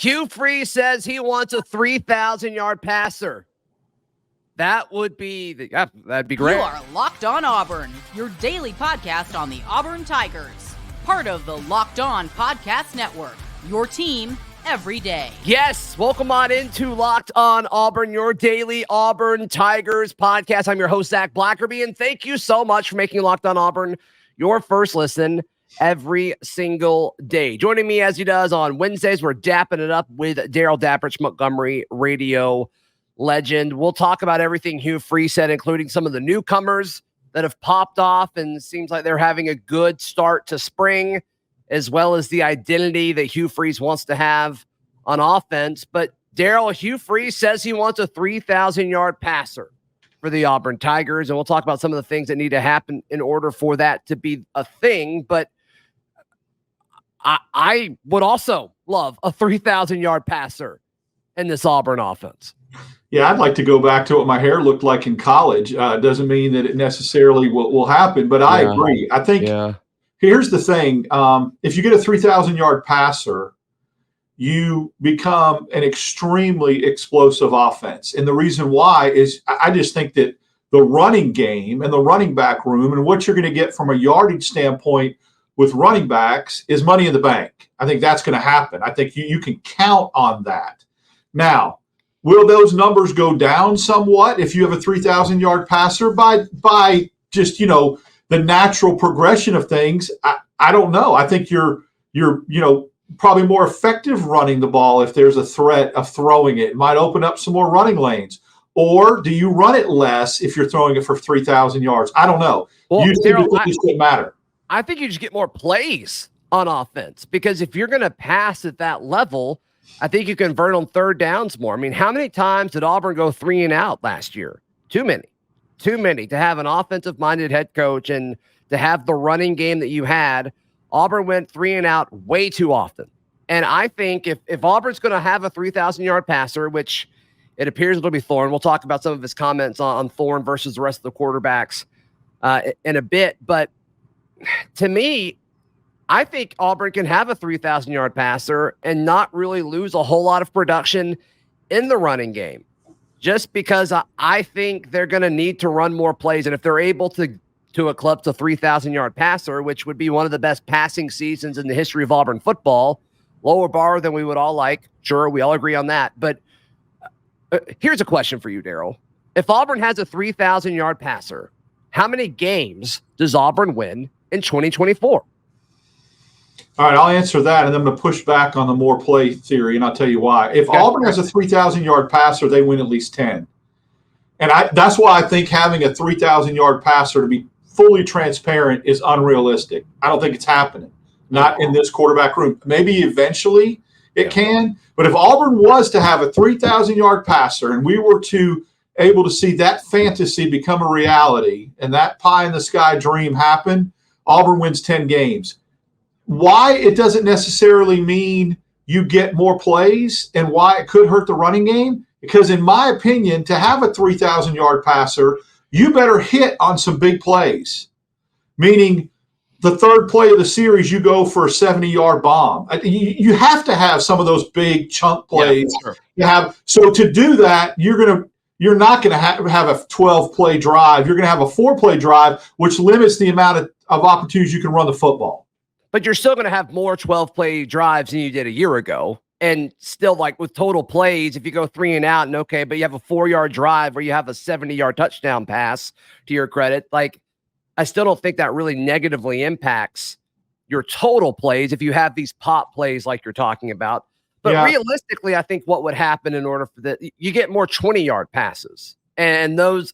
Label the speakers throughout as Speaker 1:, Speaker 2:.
Speaker 1: Hugh Freeze says he wants a 3,000-yard passer. That would be that'd be great.
Speaker 2: You are Locked On Auburn, your daily podcast on the Auburn Tigers. Part of the Locked On Podcast Network, your team every day.
Speaker 1: Yes, welcome on into Locked On Auburn, your daily Auburn Tigers podcast. I'm your host, Zach Blackerby, and thank you so much for making Locked On Auburn your first listen every single day. Joining me as he does on Wednesdays, we're dapping it up with Darrell, Dapprich, Montgomery radio legend. We'll talk about everything Hugh Freeze said, including some of the newcomers that have popped off and seems like they're having a good start to spring, as well as the identity that Hugh Freeze wants to have on offense. But Darrell, Hugh Freeze says he wants a 3,000-yard passer for the Auburn Tigers, and we'll talk about some of the things that need to happen in order for that to be a thing. But I would also love a 3,000-yard passer in this Auburn offense.
Speaker 3: Yeah, I'd like to go back to what my hair looked like in college. It doesn't mean that it necessarily will happen, but I agree. I think here's the thing. If you get a 3,000-yard passer, you become an extremely explosive offense. And the reason why is I just think that the running game and the running back room and what you're going to get from a yardage standpoint with running backs is money in the bank. I think that's going to happen. I think you can count on that. Now, will those numbers go down somewhat if you have a 3,000-yard passer by just, the natural progression of things? I don't know. I think you're probably more effective running the ball if there's a threat of throwing it. It might open up some more running lanes. Or do you run it less if you're throwing it for 3,000 yards? I don't know.
Speaker 1: Well,
Speaker 3: you think it shouldn't matter.
Speaker 1: I think you just get more plays on offense, because if you're going to pass at that level, I think you convert on third downs more. I mean, how many times did Auburn go 3 and out last year? Too many to have an offensive-minded head coach and to have the running game that you had. Auburn went 3 and out way too often. And I think if Auburn's going to have a 3,000-yard passer, which it appears it'll be Thorne, we'll talk about some of his comments on Thorne versus the rest of the quarterbacks in a bit. But to me, I think Auburn can have a 3,000-yard passer and not really lose a whole lot of production in the running game, just because I think they're going to need to run more plays. And if they're able to eclipse a 3,000-yard passer, which would be one of the best passing seasons in the history of Auburn football, lower bar than we would all like. Sure, we all agree on that. But here's a question for you, Darrell. If Auburn has a 3,000-yard passer, how many games does Auburn win in 2024?
Speaker 3: All right, I'll answer that, and then I'm going to push back on the more play theory, and I'll tell you why. If Auburn has a 3,000-yard passer, they win at least 10. And that's why I think having a 3,000-yard passer, to be fully transparent, is unrealistic. I don't think it's happening, not in this quarterback room. Maybe eventually it can, but if Auburn was to have a 3,000-yard passer and we were to able to see that fantasy become a reality and that pie-in-the-sky dream happen, Auburn wins 10 games. Why it doesn't necessarily mean you get more plays and why it could hurt the running game, because in my opinion, to have a 3,000-yard passer, you better hit on some big plays, meaning the third play of the series, you go for a 70-yard bomb. You have to have some of those big chunk plays. Yeah, sure. So to do that, you're not going to have a 12-play drive. You're going to have a 4-play drive, which limits the amount of opportunities you can run the football.
Speaker 1: But you're still going to have more 12-play drives than you did a year ago. And still, like with total plays, if you go 3 and out, and okay, but you have a 4-yard drive where you have a 70-yard touchdown pass, to your credit, like I still don't think that really negatively impacts your total plays if you have these pop plays like you're talking about. But realistically, I think what would happen in order for that, you get more 20-yard passes. And those,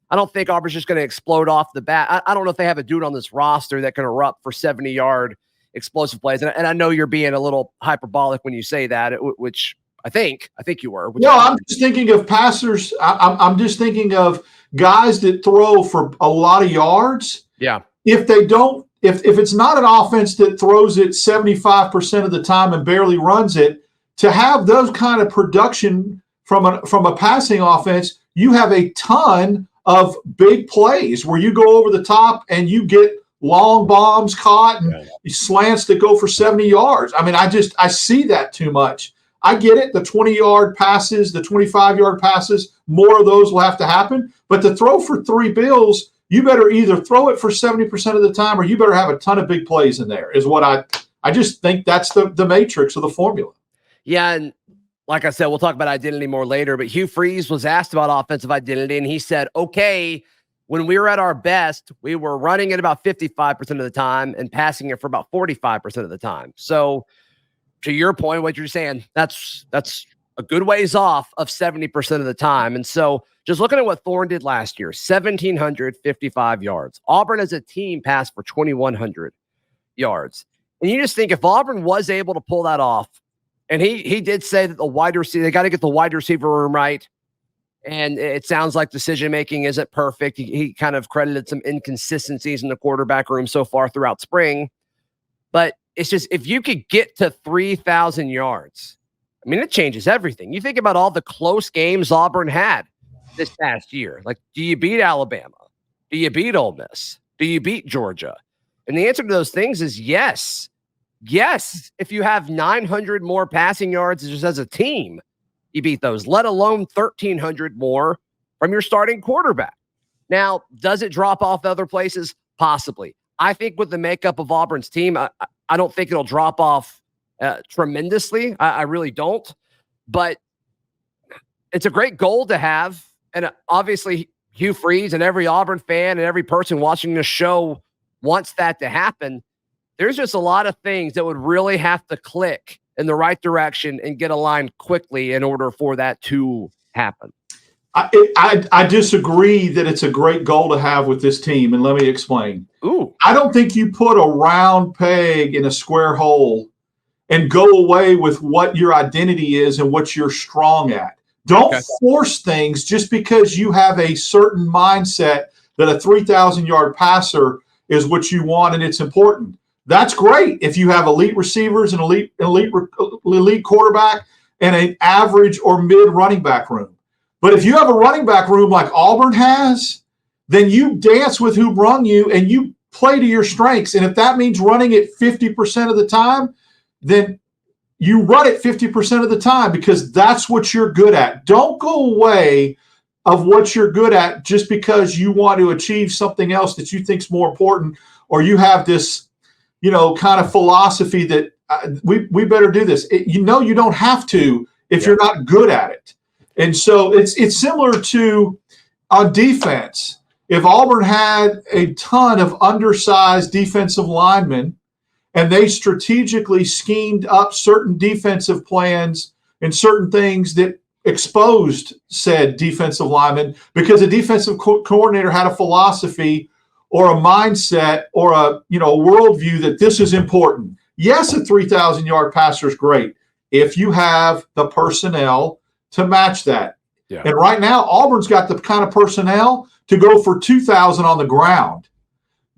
Speaker 1: I don't think Auburn's just going to explode off the bat. I don't know if they have a dude on this roster that can erupt for 70-yard explosive plays. And I know you're being a little hyperbolic when you say that, which I think you were.
Speaker 3: No, I'm just thinking of passers. I'm just thinking of guys that throw for a lot of yards.
Speaker 1: Yeah.
Speaker 3: If they don't, if it's not an offense that throws it 75% of the time and barely runs it, to have those kind of production from a passing offense, you have a ton of big plays where you go over the top and you get long bombs caught and slants that go for 70 yards. I mean, I see that too much. I get it. The 20-yard passes, the 25-yard passes, more of those will have to happen. But to throw for 3 bills, you better either throw it for 70% of the time or you better have a ton of big plays in there, is what I just think that's the matrix of the formula.
Speaker 1: Yeah, and like I said, we'll talk about identity more later, but Hugh Freeze was asked about offensive identity, and he said, okay, when we were at our best, we were running it about 55% of the time and passing it for about 45% of the time. So to your point, what you're saying, that's a good ways off of 70% of the time. And so just looking at what Thorne did last year, 1,755 yards. Auburn as a team passed for 2,100 yards. And you just think if Auburn was able to pull that off, and he did say that the wide receiver, they got to get the wide receiver room right. And it sounds like decision-making isn't perfect. He kind of credited some inconsistencies in the quarterback room so far throughout spring. But it's just, if you could get to 3,000 yards, I mean, it changes everything. You think about all the close games Auburn had this past year. Like, do you beat Alabama? Do you beat Ole Miss? Do you beat Georgia? And the answer to those things is yes. Yes, if you have 900 more passing yards just as a team, you beat those, let alone 1,300 more from your starting quarterback. Now, does it drop off other places? Possibly. I think with the makeup of Auburn's team, I don't think it'll drop off tremendously. I really don't. But it's a great goal to have. And obviously, Hugh Freeze and every Auburn fan and every person watching this show wants that to happen. There's just a lot of things that would really have to click in the right direction and get aligned quickly in order for that to happen.
Speaker 3: I disagree that it's a great goal to have with this team, and let me explain.
Speaker 1: Ooh.
Speaker 3: I don't think you put a round peg in a square hole and go away with what your identity is and what you're strong at. Don't force things just because you have a certain mindset that a 3,000-yard passer is what you want and it's important. That's great if you have elite receivers, an elite quarterback, and an average or mid running back room. But if you have a running back room like Auburn has, then you dance with who brung you and you play to your strengths. And if that means running it 50% of the time, then you run it 50% of the time because that's what you're good at. Don't go away of what you're good at just because you want to achieve something else that you think is more important, or you have this kind of philosophy that we better do this. You don't have to if you're not good at it. And so it's similar to on defense. If Auburn had a ton of undersized defensive linemen and they strategically schemed up certain defensive plans and certain things that exposed said defensive linemen because a defensive coordinator had a philosophy or a mindset or a worldview that this is important. Yes, a 3,000-yard passer is great if you have the personnel to match that.
Speaker 1: Yeah.
Speaker 3: And right now, Auburn's got the kind of personnel to go for 2,000 on the ground.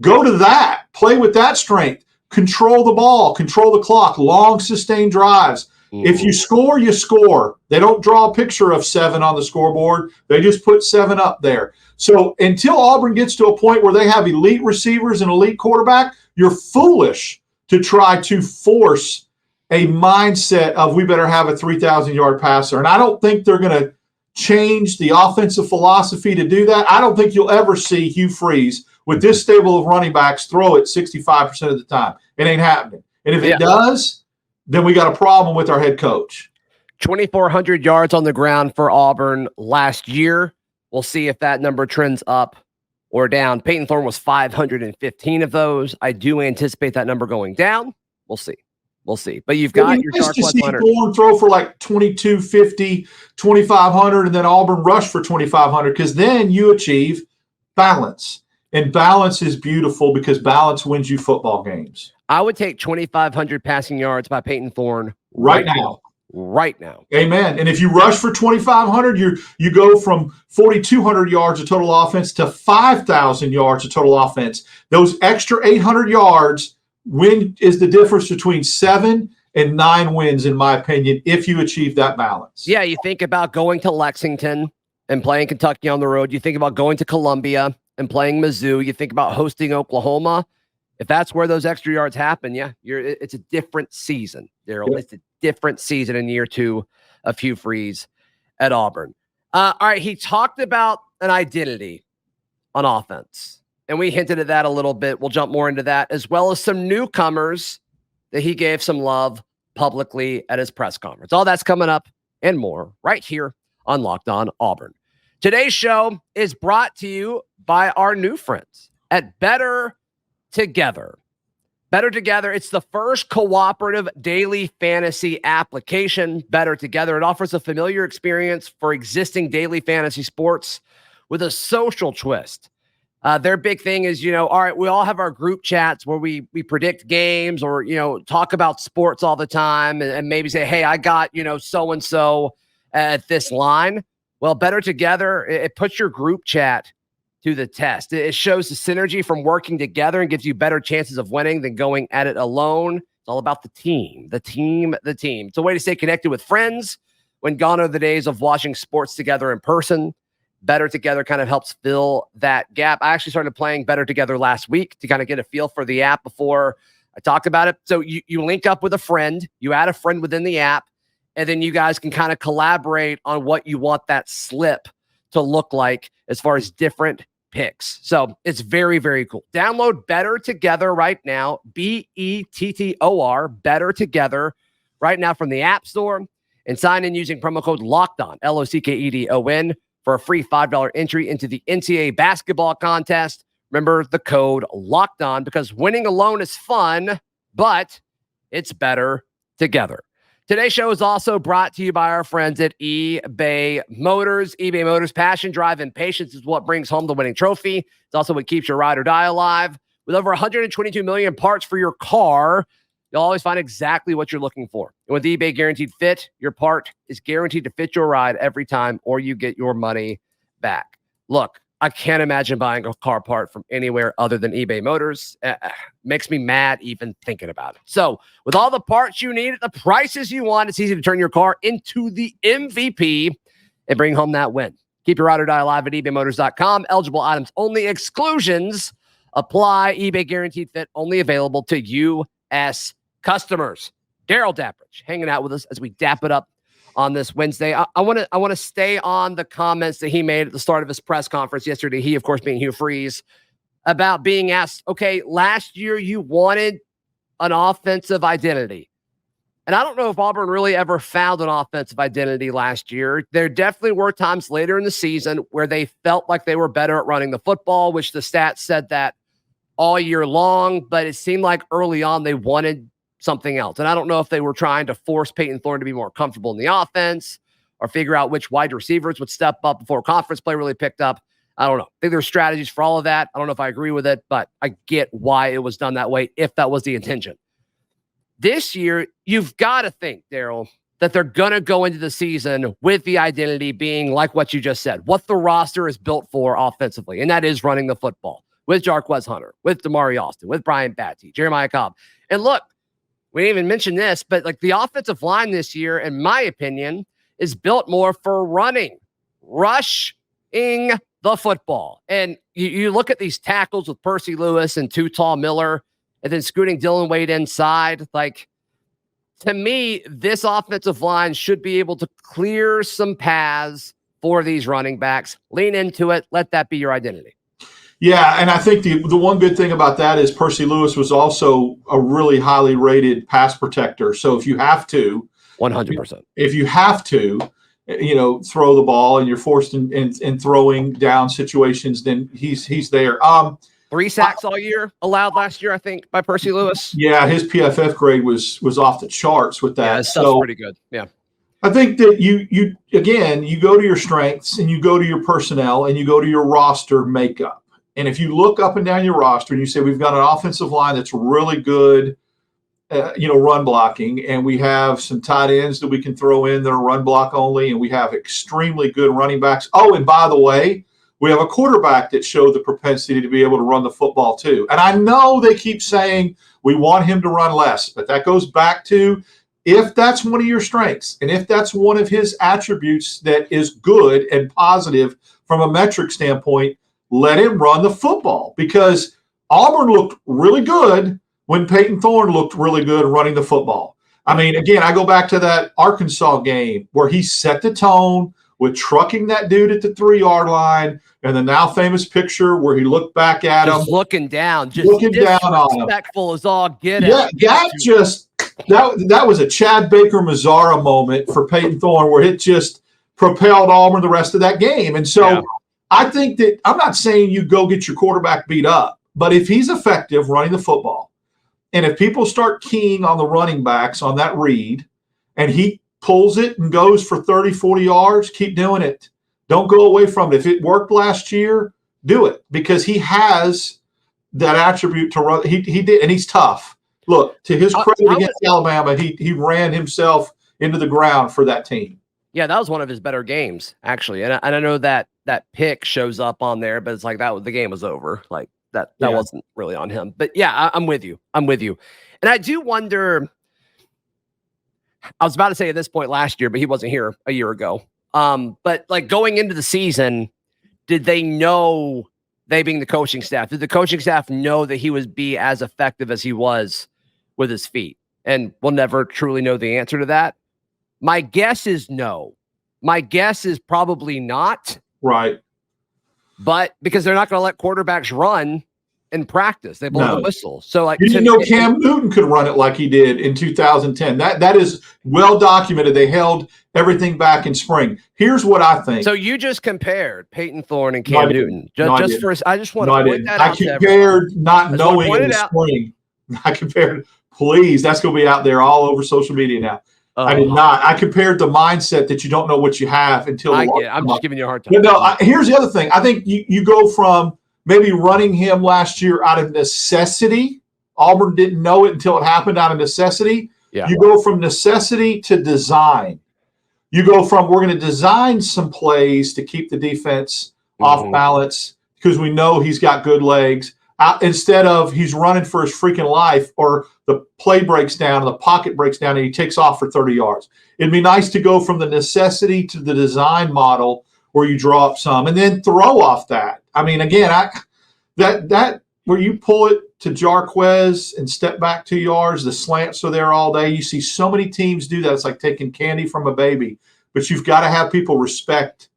Speaker 3: Go to that. Play with that strength. Control the ball. Control the clock. Long, sustained drives. Mm-hmm. If you score, you score. They don't draw a picture of 7 on the scoreboard. They just put 7 up there. So until Auburn gets to a point where they have elite receivers and elite quarterback, you're foolish to try to force a mindset of we better have a 3,000-yard passer. And I don't think they're going to change the offensive philosophy to do that. I don't think you'll ever see Hugh Freeze with this stable of running backs throw it 65% of the time. It ain't happening. And if it does, then we got a problem with our head coach.
Speaker 1: 2,400 yards on the ground for Auburn last year. We'll see if that number trends up or down. Peyton Thorne was 515 of those. I do anticipate that number going down. We'll see. But you've got your dark
Speaker 3: to see Thorne throw for like 2,250, 2,500, and then Auburn rush for 2,500 because then you achieve balance. And balance is beautiful because balance wins you football games.
Speaker 1: I would take 2,500 passing yards by Peyton Thorne
Speaker 3: right now.
Speaker 1: Right now.
Speaker 3: Amen. And if you rush for 2,500, you go from 4,200 yards of total offense to 5,000 yards of total offense. Those extra 800 yards is the difference between 7 and 9 wins, in my opinion, if you achieve that balance.
Speaker 1: Yeah, you think about going to Lexington and playing Kentucky on the road. You think about going to Columbia and playing Mizzou. You think about hosting Oklahoma. If that's where those extra yards happen, it's a different season, Darrell. It's a different season in year 2 of Hugh Freeze at Auburn. All right, he talked about an identity on offense, and we hinted at that a little bit. We'll jump more into that, as well as some newcomers that he gave some love publicly at his press conference. All that's coming up and more right here on Locked On Auburn. Today's show is brought to you by our new friends at Better Together. Better Together, it's the first cooperative daily fantasy application. Better Together, it offers a familiar experience for existing daily fantasy sports with a social twist. Their big thing is, all right, we all have our group chats where we predict games or, talk about sports all the time and maybe say, hey, I got, so-and-so at this line. Well, Better Together, it puts your group chat to the test. It shows the synergy from working together and gives you better chances of winning than going at it alone. It's all about the team. It's a way to stay connected with friends when gone are the days of watching sports together in person. Better Together kind of helps fill that gap. I actually started playing Better Together last week to kind of get a feel for the app before I talk about it. So you link up with a friend, you add a friend within the app, and then you guys can kind of collaborate on what you want that slip to look like as far as different picks. So it's very, very cool. Download Better Together right now, BETTOR, Better Together right now from the App Store, and sign in using promo code LOCKEDON, LOCKEDON, for a free $5 entry into the NCAA basketball contest. Remember the code LOCKEDON because winning alone is fun, but it's better together. Today's show is also brought to you by our friends at eBay Motors. eBay Motors, passion, drive, and patience is what brings home the winning trophy. It's also what keeps your ride or die alive. With over 122 million parts for your car, you'll always find exactly what you're looking for. And with eBay Guaranteed Fit, your part is guaranteed to fit your ride every time or you get your money back. Look, I can't imagine buying a car part from anywhere other than eBay Motors. Makes me mad even thinking about it. So with all the parts you need at the prices you want, it's easy to turn your car into the MVP and bring home that win. Keep your ride or die alive at ebaymotors.com. Eligible items only. Exclusions apply. eBay Guaranteed Fit only available to U.S. customers. Darrell Dapprich hanging out with us as we dap it up on this Wednesday. I want to stay on the comments that he made at the start of his press conference yesterday. He, of course, being Hugh Freeze, about being asked, okay, last year you wanted an offensive identity. And I don't know if Auburn really ever found an offensive identity last year. There definitely were times later in the season where they felt like they were better at running the football, which the stats said that all year long, but it seemed like early on they wanted something else. And I don't know if they were trying to force Peyton Thorne to be more comfortable in the offense or figure out which wide receivers would step up before conference play really picked up. I don't know. I think there's strategies for all of that. I don't know if I agree with it, but I get why it was done that way if that was the intention. This year, you've got to think, Darrell, that they're going to go into the season with the identity being like what you just said, what the roster is built for offensively, and that is running the football with Jarquez Hunter, with Damari Austin, with Brian Batty, Jeremiah Cobb. And look, we didn't even mention this, but like the offensive line this year, in my opinion, is built more for rushing the football. And you look at these tackles with Percy Lewis and Too Tall Miller, and then scooting Dylan Wade inside. Like, to me, this offensive line should be able to clear some paths for these running backs. Lean into it. Let that be your identity.
Speaker 3: Yeah, and I think the one good thing about that is Percy Lewis was also a really highly rated pass protector. So if you have to,
Speaker 1: 100%.
Speaker 3: If you have to, throw the ball and you're forced in throwing down situations, then he's there.
Speaker 1: 3 sacks all year allowed last year, I think, by Percy Lewis.
Speaker 3: Yeah, his PFF grade was off the charts with that.
Speaker 1: Yeah, his stuff's pretty good. Yeah.
Speaker 3: I think that you go to your strengths and you go to your personnel and you go to your roster makeup. And if you look up and down your roster and you say, we've got an offensive line that's really good, run blocking, and we have some tight ends that we can throw in that are run block only, and we have extremely good running backs. Oh, and by the way, we have a quarterback that showed the propensity to be able to run the football too. And I know they keep saying we want him to run less, but that goes back to if that's one of your strengths and if that's one of his attributes that is good and positive from a metric standpoint, let him run the football, because Auburn looked really good when Peyton Thorne looked really good running the football. I mean, again, I go back to that Arkansas game where he set the tone with trucking that dude at the 3-yard line, and the now famous picture where he looked back at him,
Speaker 1: looking down,
Speaker 3: looking down on him,
Speaker 1: disrespectful as all get
Speaker 3: out. Yeah, that was a Chad Baker Mazzara moment for Peyton Thorne, where it just propelled Auburn the rest of that game. And so I think that I'm not saying you go get your quarterback beat up, but if he's effective running the football, and if people start keying on the running backs on that read, and he pulls it and goes for 30, 40 yards, keep doing it. Don't go away from it. If it worked last year, do it, because he has that attribute to run. He did, and he's tough. Look, to his credit against Alabama, he ran himself into the ground for that team.
Speaker 1: Yeah, that was one of his better games, actually. And I know that pick shows up on there, but it's like the game was over. Like that wasn't really on him. But yeah, I'm with you. And I do wonder. I was about to say at this point last year, but he wasn't here a year ago. But like going into the season, did they know, they being the coaching staff, did the coaching staff know that he would be as effective as he was with his feet? And we'll never truly know the answer to that. My guess is no. My guess is probably not.
Speaker 3: Right.
Speaker 1: But because they're not going to let quarterbacks run in practice, they blow the whistle. So like,
Speaker 3: you didn't know Cam Newton could run it like he did in 2010. That is well documented. They held everything back in spring. Here's what I think.
Speaker 1: So you just compared Peyton Thorne and Cam Newton. I just want to point that out.
Speaker 3: I compared not knowing in the spring. I compared. Please, that's going to be out there all over social media now. I did not. I compared the mindset that you don't know what you have until.
Speaker 1: I'm just giving you a hard time.
Speaker 3: But no, here's the other thing. I think you go from maybe running him last year out of necessity. Auburn didn't know it until it happened out of necessity.
Speaker 1: Yeah.
Speaker 3: You go from necessity to design. You go from, we're going to design some plays to keep the defense off balance because we know he's got good legs, instead of he's running for his freaking life, or the play breaks down, the pocket breaks down, and he takes off for 30 yards. It'd be nice to go from the necessity to the design model where you draw up some and then throw off that. I mean, again, that where you pull it to Jarquez and step back 2 yards, the slants are there all day. You see so many teams do that. It's like taking candy from a baby. But you've got to have people respect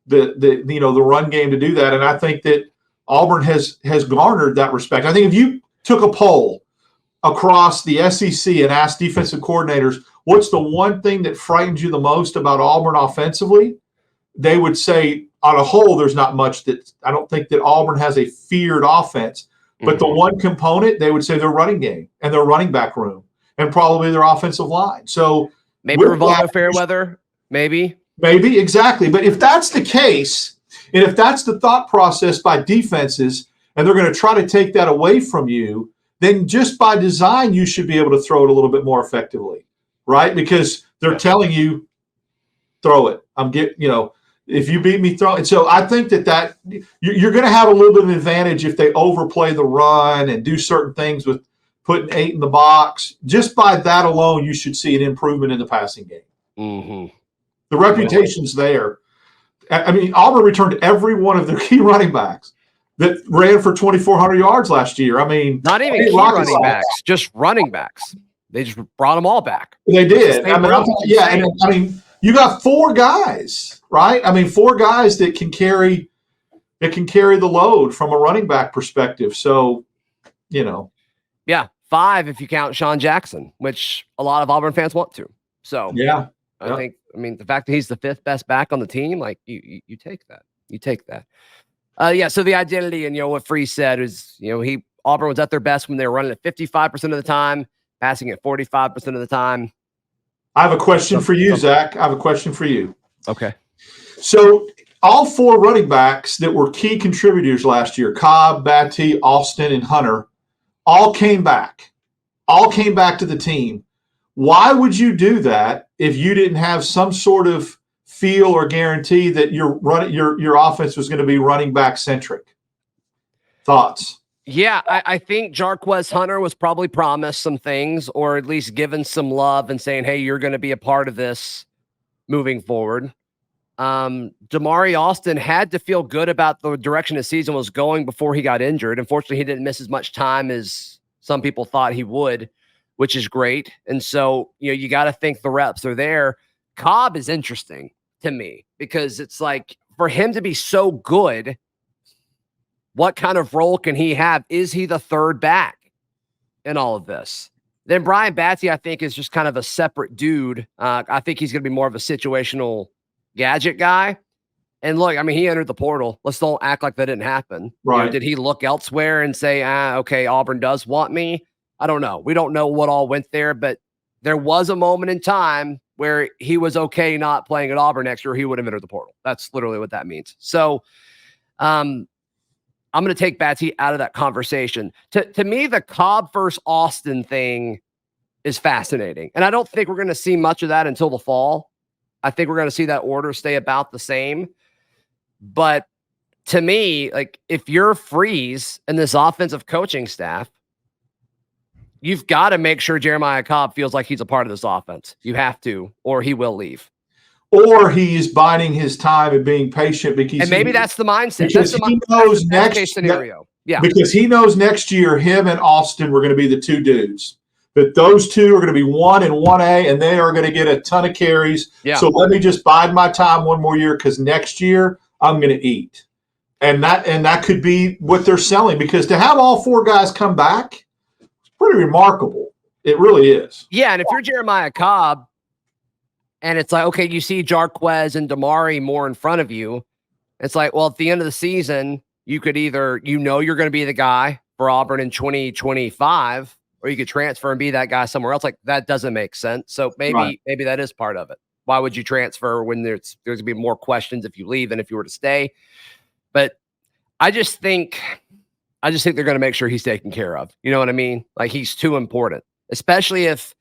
Speaker 3: the run game to do that. And I think that Auburn has garnered that respect. I think if you took a poll across the SEC and asked defensive coordinators, what's the one thing that frightens you the most about Auburn offensively, they would say, on a whole, there's not much that I don't think that Auburn has a feared offense. But the one component, they would say their running game and their running back room and probably their offensive line. So
Speaker 1: maybe Rivaldo Fairweather, maybe,
Speaker 3: exactly. But if that's the case, and if that's the thought process by defenses, and they're going to try to take that away from you, then just by design, you should be able to throw it a little bit more effectively, right? Because they're telling you, throw it. If you beat me, throw it. And so I think that you're going to have a little bit of an advantage if they overplay the run and do certain things with putting 8 in the box. Just by that alone, you should see an improvement in the passing game.
Speaker 1: Mm-hmm.
Speaker 3: The reputation's there. I mean, Auburn returned every one of their key running backs that ran for 2,400 yards last year. I mean,
Speaker 1: not even key running backs, just running backs. They just brought them all back.
Speaker 3: They did. You got 4 guys, right? I mean, 4 guys that can carry the load from a running back perspective. So,
Speaker 1: yeah, 5 if you count Sean Jackson, which a lot of Auburn fans want to. So,
Speaker 3: yeah,
Speaker 1: I think the fact that he's the 5th best back on the team, like you take that. You take that. So the identity and what Freeze said is, Auburn was at their best when they were running at 55% of the time, passing at 45% of the time.
Speaker 3: I have a question for you, Zach. I have a question for you.
Speaker 1: Okay.
Speaker 3: So all 4 running backs that were key contributors last year, Cobb, Batty, Austin, and Hunter, all came back. All came back to the team. Why would you do that if you didn't have some sort of feel or guarantee that your offense was going to be running back centric? Thoughts?
Speaker 1: Yeah, I think Jarquez Hunter was probably promised some things, or at least given some love and saying, hey, you're going to be a part of this moving forward. Damari Austin had to feel good about the direction the season was going before he got injured. Unfortunately, he didn't miss as much time as some people thought he would. which is great. And so, you got to think the reps are there. Cobb is interesting to me because it's like for him to be so good, what kind of role can he have? Is he the third back in all of this? Then Brian Batty, I think, is just kind of a separate dude. I think he's going to be more of a situational gadget guy. And look, I mean, he entered the portal. Let's don't act like that didn't happen.
Speaker 3: Right.
Speaker 1: Did he look elsewhere and say, okay, Auburn does want me? I don't know. We don't know what all went there, but there was a moment in time where he was okay not playing at Auburn next year. He would have entered the portal. That's literally what that means. So I'm going to take Batty out of that conversation. To me, the Cobb versus Austin thing is fascinating. And I don't think we're going to see much of that until the fall. I think we're going to see that order stay about the same. But to me, like if you're Freeze and this offensive coaching staff, you've got to make sure Jeremiah Cobb feels like he's a part of this offense. You have to, or he will leave.
Speaker 3: Or he's biding his time and being patient because
Speaker 1: maybe that's the mindset.
Speaker 3: Because he knows next
Speaker 1: scenario. Yeah.
Speaker 3: Because he knows next year him and Austin were going to be the two dudes. But those two are going to be 1 and 1A, and they are going to get a ton of carries. Yeah. So let me just bide my time one more year because next year I'm going to eat. And that could be what they're selling, because to have all four guys come back, it's pretty remarkable. It really is.
Speaker 1: Yeah, and if you're Jeremiah Cobb, and it's like, okay, you see Jarquez and Damari more in front of you, it's like, well, at the end of the season, you could either, you're going to be the guy for Auburn in 2025, or you could transfer and be that guy somewhere else. Like, that doesn't make sense. So maybe that is part of it. Why would you transfer when there's going to be more questions if you leave than if you were to stay? But I just think they're going to make sure he's taken care of. You know what I mean? Like, he's too important, especially if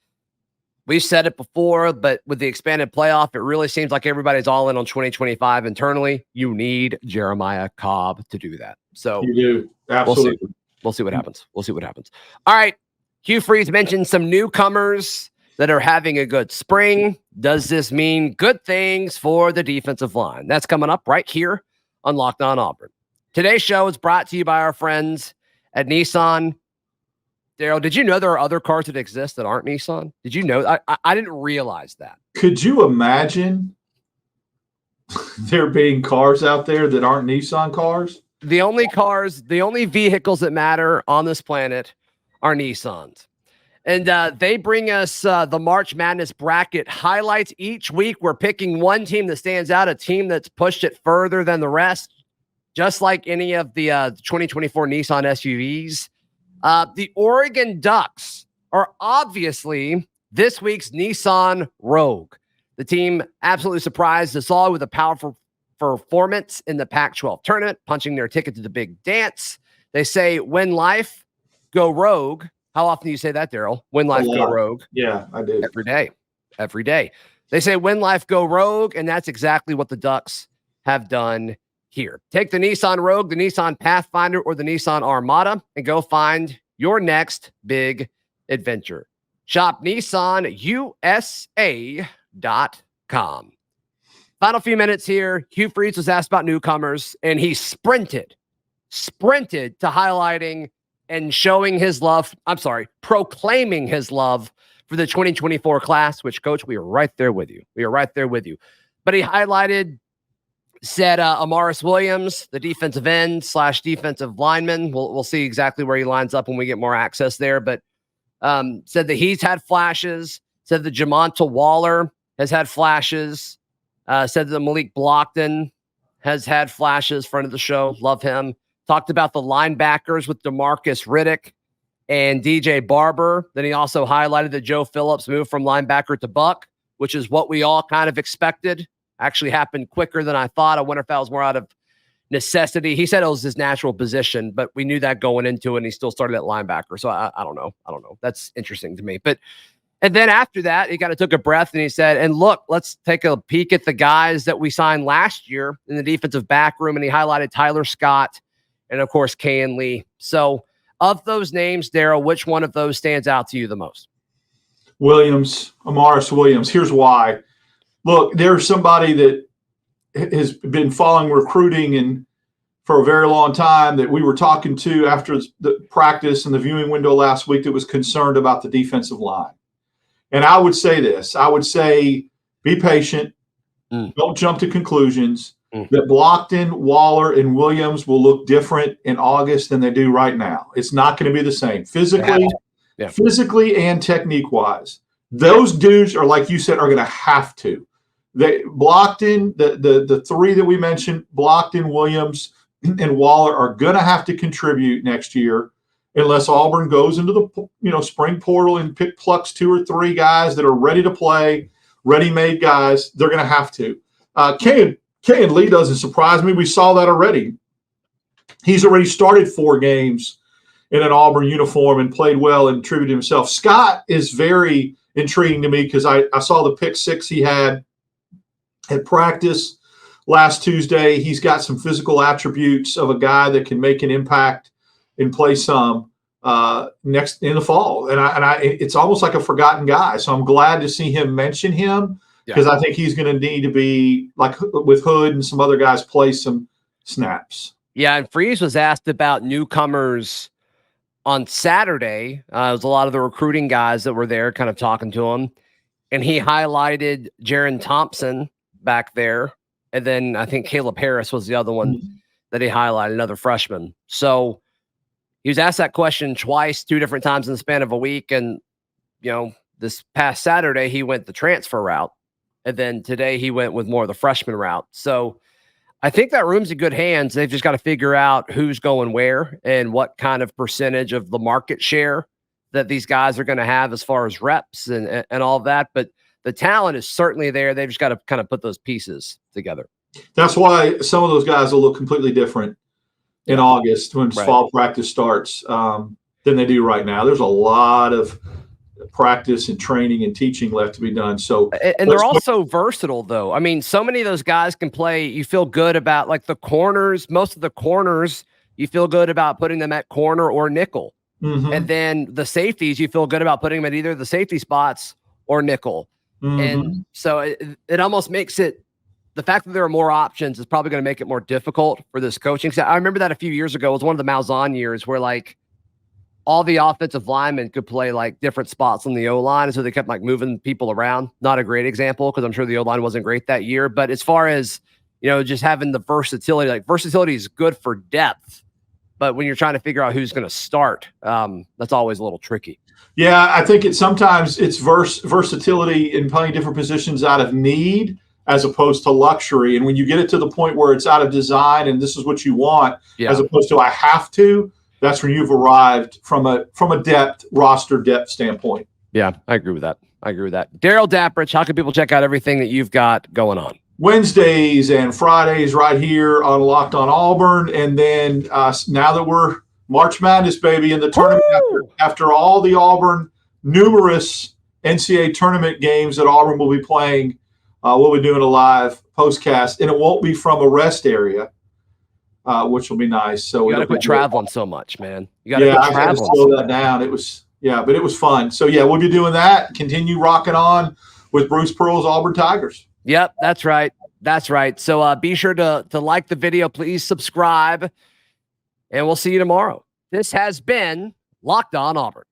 Speaker 1: we've said it before, but with the expanded playoff, it really seems like everybody's all in on 2025 internally. You need Jeremiah Cobb to do that. So
Speaker 3: you do. Absolutely.
Speaker 1: We'll see what happens. All right. Hugh Freeze mentioned some newcomers that are having a good spring. Does this mean good things for the defensive line? That's coming up right here on Locked On Auburn. Today's show is brought to you by our friends at Nissan. Darrell, did you know there are other cars that exist that aren't Nissan? Did you know? I didn't realize that.
Speaker 3: Could you imagine there being cars out there that aren't Nissan cars?
Speaker 1: The only vehicles that matter on this planet are Nissans. And they bring us the March Madness bracket highlights. Each week, we're picking one team that stands out, a team that's pushed it further than the rest, just like any of the 2024 Nissan SUVs. The Oregon Ducks are obviously this week's Nissan Rogue. The team absolutely surprised us all with a powerful performance in the Pac-12 tournament, punching their ticket to the big dance. They say, win life, go rogue. How often do you say that, Darrell? Win life, go rogue.
Speaker 3: Yeah, I do.
Speaker 1: Every day. They say win life, go rogue, and that's exactly what the Ducks have done here. Take the Nissan Rogue, the Nissan Pathfinder, or the Nissan Armada, and go find your next big adventure. Shop NissanUSA.com. Final few minutes here. Hugh Freeze was asked about newcomers, and he sprinted to highlighting and showing his love. Proclaiming his love for the 2024 class, which, Coach, we are right there with you. But he said Amaris Williams, the defensive end / defensive lineman. We'll see exactly where he lines up when we get more access there. But said that he's had flashes. Said that Jamonta Waller has had flashes. Said that Malik Blockton has had flashes. Friend of the show. Love him. Talked about the linebackers with DeMarcus Riddick and DJ Barber. Then he also highlighted that Joe Phillips moved from linebacker to buck, which is what we all kind of expected. Actually happened quicker than I thought. I wonder if that was more out of necessity. He said it was his natural position, but we knew that going into it, and he still started at linebacker. So I don't know. That's interesting to me. And then after that, he kind of took a breath and he said, and look, let's take a peek at the guys that we signed last year in the defensive back room. And he highlighted Tyler Scott and, of course, Kayan Lee. So of those names, Darrell, which one of those stands out to you the most?
Speaker 3: Amaris Williams. Here's why. Look, there's somebody that has been following recruiting, and for a very long time that we were talking to after the practice and the viewing window last week that was concerned about the defensive line. And I would say this. I would say be patient. Don't jump to conclusions. That Blockton, Waller, and Williams will look different in August than they do right now. It's not going to be the same physically and technique-wise. Those dudes are, like you said, are going to have to. They Blockton, the three that we mentioned, Blockton, Williams, and Waller are going to have to contribute next year unless Auburn goes into the spring portal and plucks 2 or 3 guys that are ready to play, ready-made guys. They're going to have to. K and Lee doesn't surprise me. We saw that already. He's already started 4 games in an Auburn uniform and played well and contributed himself. Scott is very intriguing to me because I saw the pick 6 he had at practice last Tuesday. He's got some physical attributes of a guy that can make an impact and play some next in the fall. And it's almost like a forgotten guy. So I'm glad to see him mention him. Because I think he's going to need to be, like with Hood and some other guys, play some snaps.
Speaker 1: Yeah, and Freeze was asked about newcomers on Saturday. It was a lot of the recruiting guys that were there kind of talking to him. And he highlighted Jaron Thompson back there. And then I think Caleb Harris was the other one that he highlighted, another freshman. So he was asked that question twice, 2 different times in the span of a week. And, this past Saturday, he went the transfer route. And then today he went with more of the freshman route. So I think that room's in good hands. They've just got to figure out who's going where and what kind of percentage of the market share that these guys are going to have as far as reps and all of that. But the talent is certainly there. They've just got to kind of put those pieces together.
Speaker 3: That's why some of those guys will look completely different in August when fall practice starts than they do right now. There's a lot of practice and training and teaching left to be done. So,
Speaker 1: and they're also versatile, though. I mean, so many of those guys can play. You feel good about, like, the corners. Most of the corners, you feel good about putting them at corner or nickel. And then the safeties, you feel good about putting them at either the safety spots or nickel. And so it almost makes it, the fact that there are more options is probably going to make it more difficult for this coaching. I remember that a few years ago. It was one of the Malzahn years where, like, all the offensive linemen could play, like, different spots on the O-line. And so they kept, like, moving people around. Not a great example because I'm sure the O-line wasn't great that year. But as far as, just having the versatility, like, versatility is good for depth. But when you're trying to figure out who's going to start, that's always a little tricky.
Speaker 3: Yeah, I think sometimes it's versatility in playing different positions out of need as opposed to luxury. And when you get it to the point where it's out of design and this is what you want, as opposed to I have to, that's when you've arrived from a roster depth standpoint.
Speaker 1: Yeah, I agree with that. Darrell, Dapprich, how can people check out everything that you've got going on?
Speaker 3: Wednesdays and Fridays right here on Locked On Auburn. And then now that we're March Madness, baby, in the tournament, after all the Auburn, numerous NCAA tournament games that Auburn will be playing, we'll be doing a live postcast. And it won't be from a rest area. Which will be nice. So
Speaker 1: you got to quit traveling so much, man. You got to
Speaker 3: I had to slow that down. It was fun. So we'll be doing that. Continue rocking on with Bruce Pearl's Auburn Tigers.
Speaker 1: Yep, that's right. So be sure to like the video, please subscribe, and we'll see you tomorrow. This has been Locked On Auburn.